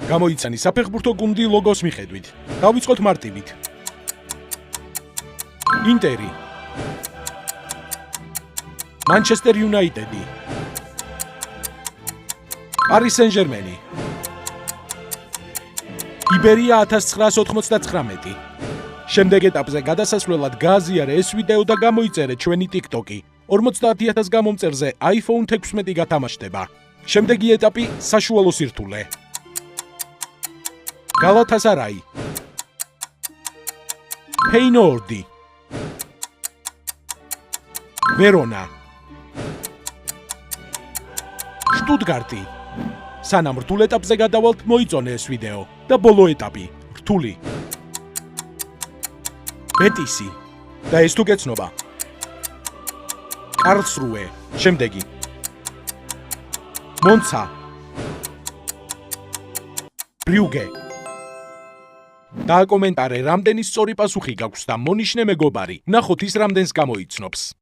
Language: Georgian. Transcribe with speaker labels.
Speaker 1: გამოიცანი საფეხბურთო გუნდი ლოგოს მიხედვით. დავიწყოთ მარტივით. ინტერი, Manchester United, Paris Saint-Germain, Iberia 1999. შემდეგ ეტაპზე გადასასვლელად გააზიარე ეს ვიდეო და გამოიწერე ჩვენი TikTok-ი. 50000 გამომწერზე iPhone 16 გათამაშდება. შემდეგი ეტაპი საშუალო სირთულე. Galatasaray, Feyenoord, Verona, Stuttgart. სანამ რთულ ეტაპზე გადავალთ, მოიწონე ეს ვიდეო და ბოლო ეტაპი, რთული. Betis და ეს თუ გეცნობა. Karlsruhe, შემდეგი. Monza, Brugge. და კომენტარე, რამდენი სწორი პასუხი გაქვს და მონიშნე მეგობარი. ნახოთ ის რამდენს გამოიცნობს.